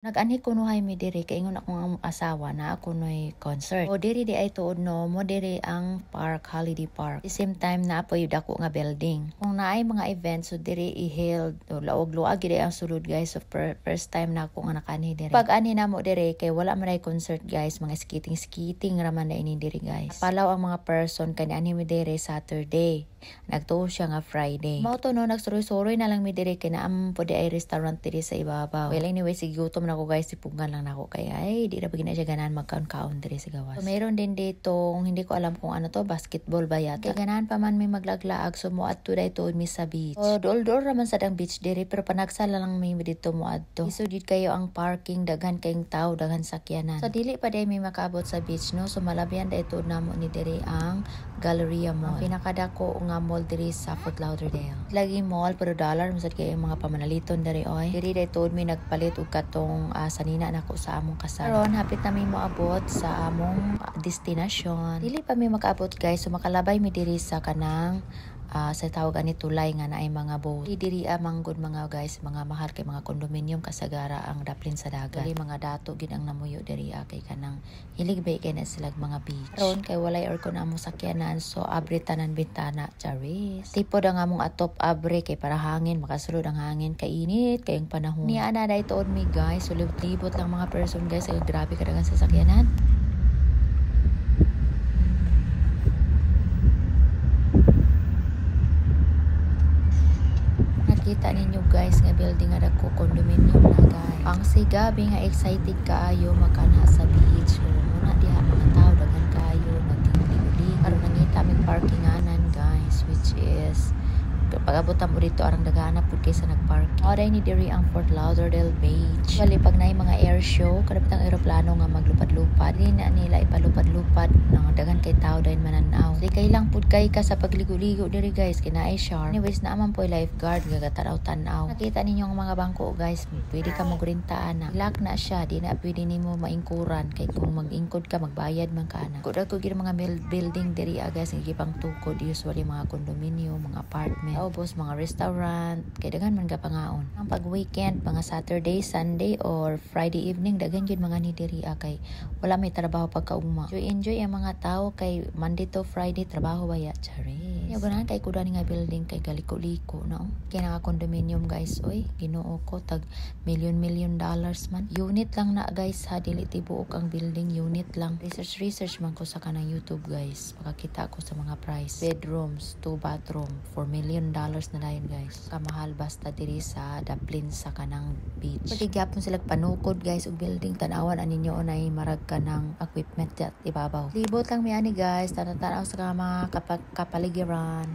Nag-ani ko nuhay mi diri kay ingon akong asawa na ako noy concert. O diri di ay tuod no mo diri ang park, Holiday Park. At the same time na apoy dako nga building. Kung naay mga events so diri i-held o laog-luag gid ang sulod guys. So first time na ako nga nakani diri. Pag ani namo diri kay wala man ay concert guys, mga skating raman na ini diri guys. Palaw ang mga person kani ani mi diri Saturday. Nagtuo siya nga Friday. Mao to no nagsuroy-suroy na lang mi diri kay naam po di ay restaurant diri sa ibabaw. Well anyway sige gutom na ako guys, sipungan lang nako kay ay di na pagina siya ganan magkaon-kaon diri sa gawas. So meron din dito hindi ko alam kung ano to, basketball ba yata. Kay ganahan pa man may maglaglaag so mo adto dayto mi sa beach. So dol-dol raman sa dang beach diri pero panagsala lang mi dito mo adto. Isudid kayo ang parking, daghan kayong tao, daghan sakyanan. So dili pa day mi makaabot sa beach no. So malabyan dayto namo ni diri ang Galleria Mall. Ang pinakadako nga mall diri sa Fort Lauderdale. Lagi mall pero dollar masad kay mga pamanaliton diri oy. Diri dayto mi nagpalit og katong sanina nako sa among kasal. Karon hapit na mi moabot sa among destination. Dili pa mi makaabot guys, so makalabay mi diri sa kanang sa tawag ani tulay nga naay mga boat. Diri manggod mga guys, mga mahal kay mga condominium kasagara ang daplin sa dagat. Dili mga dato gid ang namuyo diri kay kanang hilig bay kay na sila mga beach. Karon kay walay aircon among sakyanan so abre tanan bintana, charis. Tipo da nga among atop abre kay para hangin makasulod ang hangin kay init kayong panahon. Ni ana dai tuod mi guys, so libot lang mga person guys, ay grabe kadagan sa sakyanan. Kita ninyo guys nga building nga dako condominium na guys. Ang sigabi nga excited kaayo makana sa beach. Muna diha mga tao daghan kaayo nagtinglig-lig. Karon nangita mig parkinganan guys which is pag-abot mo dito arang dagana pud kaysa nagpark. Oray ni diri ang Fort Lauderdale Beach. Bali pag naay mga air show, kadapit ang eroplano nga maglupad-lupad, di na nila ipalupad-lupad nang daghan kay tao dayon mananaw. Di kay lang pud kay ka sa pagligo-ligo diri guys, kinaay shark. Anyways, naaman po lifeguard nga gatanaw-tanaw. Nakita ninyo ang mga bangko guys, pwede ka magrintaan na. Lock na siya, di na pwede nimo maingkuran kay kung mag-ingkod ka magbayad man ka na. Kuda ko gid mga building diri guys, nga gipang tukod usually mga condominium, mga apartment. Ubos mga restaurant kay daghan man gapangaon. Ang pag weekend mga Saturday, Sunday or Friday evening daghan gyud mga ni diri kay wala may trabaho pagkaugma. Enjoy ang mga tao kay Monday to Friday trabaho baya charis. Yo ganahan kay kuda ni nga building kay galiko-liko no. Kay nga condominium guys oy Ginoo ko tag million dollars man. Unit lang na guys ha, dili tibuok ang building, unit lang. Research man ko sa kanang YouTube guys. Makakita ko sa mga price. Bedrooms, 2 bathroom, $4 million na dayon guys. Kamahal basta diri sa Dublin sa kanang beach. Pwede gyapon sila panukod guys og building, tanawan ani ninyo onay marag kanang equipment at ibabaw. Libot lang mi ani guys, tanaw sa mga kapaligiran.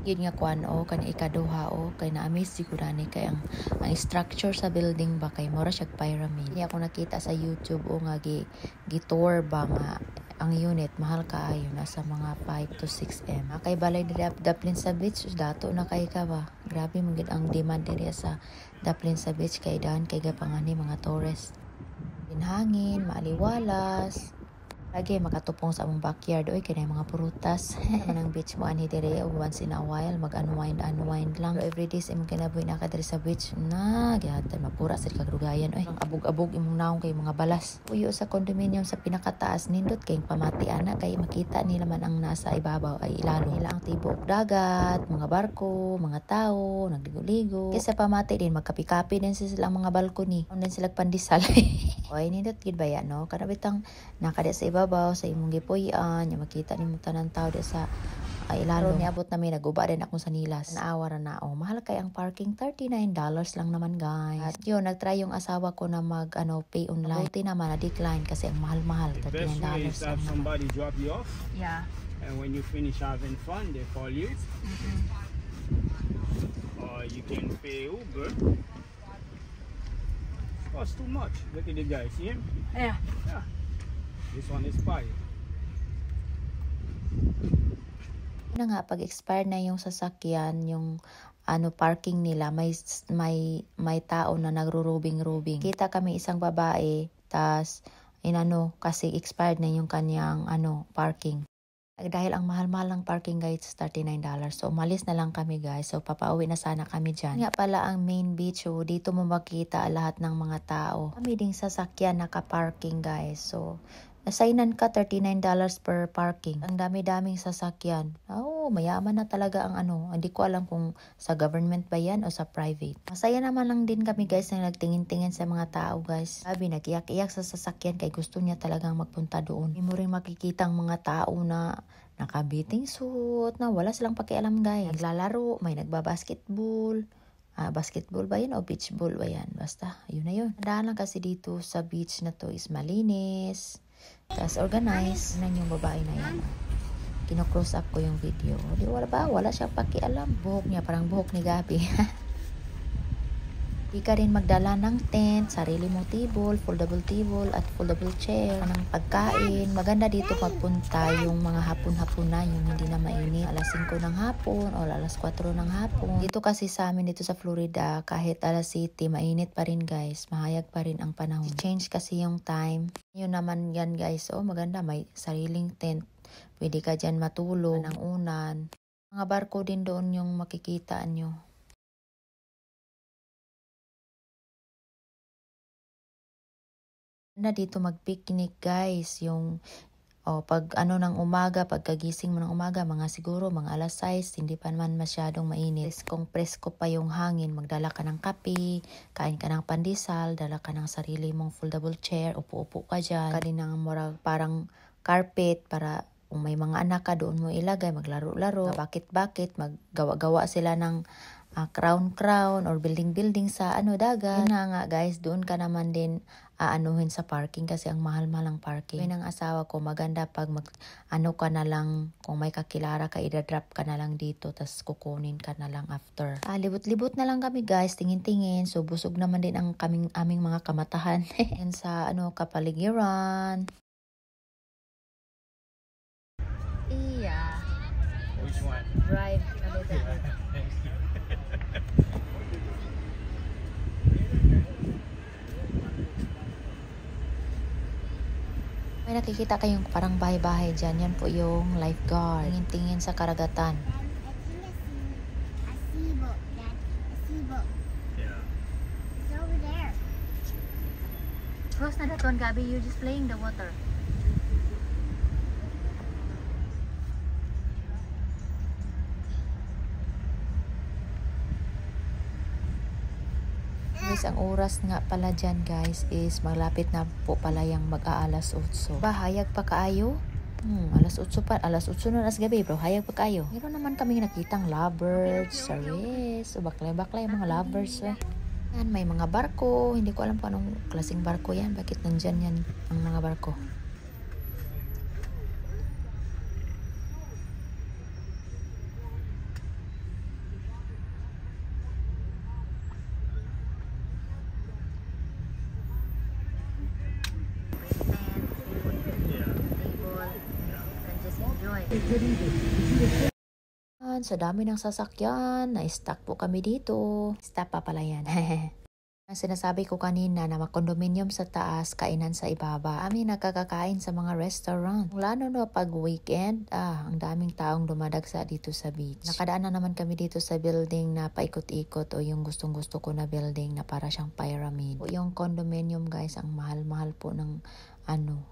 Yun nga kuan kani ikaduha kay na-amaze siguro ni kay ang structure sa building ba kay mura siya pyramid. Hindi ako nakita sa YouTube nga gi-tour ba nga ang unit mahal kaayo nasa mga 5 to 6 M. Kay balay diri Dublin sa beach dato na kay ka ba. Grabe man gid ang demand diri sa Dublin sa beach kay daan kay gapangani mga tourist. Hangin, maaliwalas. Lagi makatupong sa among backyard oy kay mga prutas. Ang beach mo ani diri once in a while mag-unwind lang. Every day sa imong kinabuhi na ka diri sa beach na gyatan mapura sa kagrugayan oy. Ang abog-abog imong naong kay mga balas. Uyo sa condominium sa pinakataas nindot kay pamati ana kay makita nila man ang nasa ibabaw ay ilalo. Nila ang tibok dagat, mga barko, mga tao nagligo-ligo. Kay sa pamati din magkapi-kapi din silang mga balcony. Din sila pandisal. Oy nindot gid baya no kada bitang nakada sa ibabaw sa imong gipuy-an nya makita nimo tanan tao di sa ilalo. Niabot na may naguba din akong sanilas. Naawa ra na mahal kay ang parking $39 lang naman guys. At yun nagtry yung asawa ko na mag pay online. Buti naman na decline kasi ang mahal-mahal $39 The best way is to have somebody drop you off. Yeah. And when you finish having fun, they call you. Or you can pay Uber. Costs too much. Look at the guy, see him? Yeah. This one is 5. Na nga pag expire na yung sasakyan, yung parking nila, may tao na nagro-rubing. Kita kami isang babae, tas kasi expired na yung kanyang parking. Dahil ang mahal-mahal ng parking guys, $39. So, umalis na lang kami guys. So, papauwi na sana kami dyan. Nga pala ang main beach, dito mo makita lahat ng mga tao. Kami ding sasakyan naka-parking guys. So, nasainan ka $39 per parking. Ang dami-daming sasakyan. Mayaman na talaga ang Hindi ko alam kung sa government ba yan o sa private. Masaya naman lang din kami guys na nagtingin-tingin sa mga tao guys. Sabi, nag-iyak-iyak sa sasakyan kay gusto niya talagang magpunta doon. Hindi mo rin makikita ang mga tao na nakabiting suit na wala silang pakialam guys. Naglalaro, may nagbabasketball. Basketball ba yun o beach ball ba yan? Basta, yun na yun. Tandaan lang kasi dito sa beach na to is malinis. Tapos organized. Yun yung babae na yan. Kino-close up ko yung video. Wala siyang pakialam. Buhok niya, parang buhok ni Gabi. Di ka rin magdala ng tent, sarili mong table, foldable table, at foldable chair, ng pagkain. Maganda dito magpunta yung mga hapon-hapon na, yung hindi na mainit. Alas 5 ng hapon o alas 4 ng hapon. Dito kasi sa amin dito sa Florida, kahit alas 7, mainit pa rin guys. Mahayag pa rin ang panahon. Change kasi yung time. Yun naman yan guys. Maganda, may sariling tent. Pwede ka dyan matulog ng unan. Mga barko din doon yung makikita nyo. Na dito mag-picnic guys. Yung pag ng umaga, pagkagising mo ng umaga, siguro mga alas 6, hindi pa naman masyadong mainit. Kung presko pa yung hangin, magdala ka ng kape, kain ka ng pandesal, dala ka ng sarili mong foldable chair, upo-upo ka dyan. Kanin ng parang carpet para kung may mga anak ka, doon mo ilagay, maglaro-laro, bakit-bakit, maggawa-gawa sila ng crown or building sa dagat. Yun na nga guys, doon ka naman din aanuhin sa parking kasi ang mahal-mahal ang parking. Ng asawa ko, maganda pag ka na lang, kung may kakilala ka, idadrop ka na lang dito, tas kukunin ka na lang after. Libot-libot na lang kami guys, tingin-tingin. So, busog naman din ang aming mga kamatahan. Yan sa kapaligiran. Which one? Drive a little bit. May nakikita kayong parang bahay-bahay dyan. Yan po yung lifeguard. Tingin-tingin sa karagatan. Yeah. It's over there. Close na that one, Gabi. You're just playing the water. Ang oras nga pala dyan guys is malapit na po pala yung mag-aalas 8. Hayag pa kaayo? Alas 8 pa. Alas 8 na alas gabi bro. Hayag pa kaayo. Meron naman kami nakitang lovebirds, saris, baklay-baklay mga lovebirds. Yan, may mga barko. Hindi ko alam kung anong klaseng barko yan. Bakit nandyan yan ang mga barko? Sa dami ng sasakyan, na-stuck po kami dito. Stop pa pala yan. Ang sinasabi ko kanina na makondominium sa taas, kainan sa ibaba. Kami nagkakakain sa mga restaurant. Lalo na pag weekend, ang daming taong dumadagsa dito sa beach. Nakadaan na naman kami dito sa building na paikot-ikot o yung gustong-gusto ko na building na para siyang pyramid. O yung condominium guys, ang mahal-mahal po ng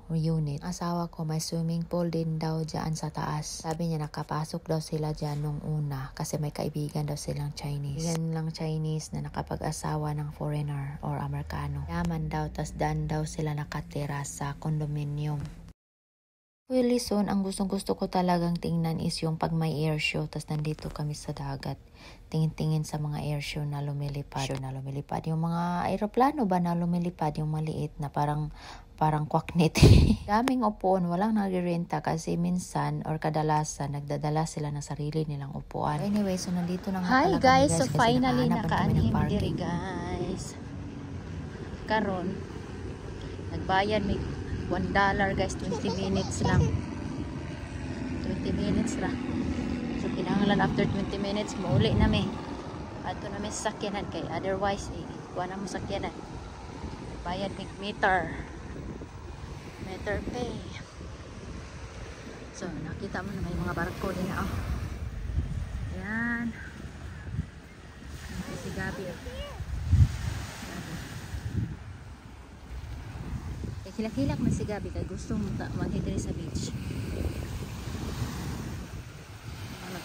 unit. Asawa ko may swimming pool din daw dyan sa taas. Sabi niya nakapasok daw sila dyan nung una kasi may kaibigan daw silang Chinese. Yan lang Chinese na nakapag-asawa ng foreigner or Amerikano. Yaman daw, tas daan daw sila nakatira sa condominium. Really soon, ang gustong-gusto ko talagang tingnan is yung pag may air show, tas nandito kami sa dagat. Tingin-tingin sa mga air show na lumilipad. Yung mga aeroplano ba na lumilipad, yung maliit na parang kwaknit. Daming upuan, walang nagre-renta kasi minsan or kadalasan nagdadala sila ng sarili nilang upuan. Anyway, so nandito na nga Hi pala guys, kami, so finally nakaanhim nakaanhim diri guys. Karon nagbayad may $1 guys, 20 minutes lang. 20 minutes ra. So kinahanglan after 20 minutes mauli na mi. Ato na may sakyanan kay otherwise kuha na mo sakyanan. Bayad mig meter pay. So nakita mo na may mga barko din na yan. Si Gabi hilak-hilak man si Gabi kay gusto mo mag-hidri sa beach.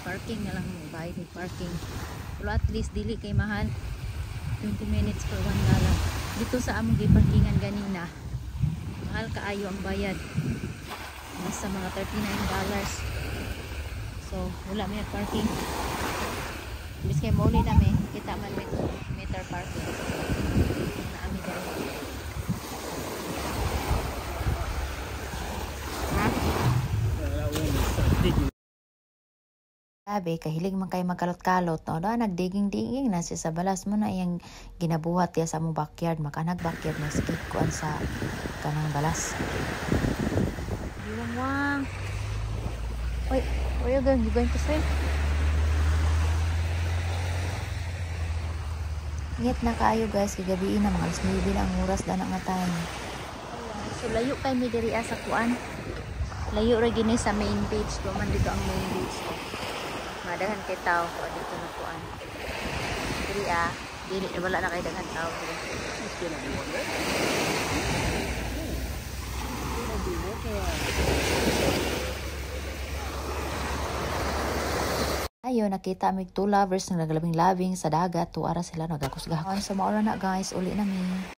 Parking na lang mo, bayad ng parking. Pero at least dili kay mahal. 20 minutes per $1. Dito sa among giparkingan ganina, mahal kaayo ang bayad. Nasa mga $39. So wala may parking. Bis kay muli namin, kita man may meter parking. Na ami dali. Sabi, kahilig man kayo magkalot-kalot, no? Doon, nagdiging-diging na siya sa balas mo na yung ginabuhat ya sa mong backyard. Makanag backyard na skip kuan sa kanang balas. Wang. Wait, where you going to swim? Ngit na kayo guys, kagabiin na mga alas 9 na ang oras na nga time. So layo kay mi diri sa kuan. Layo ra gini sa main beach, do man dito ang main beach. Madahan kay tao ko dito na kuan. Dili wala na kay daghan tao diri. Ayo, nakita mig two lovers na naglabing-labing sa dagat, tuara sila nagakusgahon. So maura na guys, uli na mi.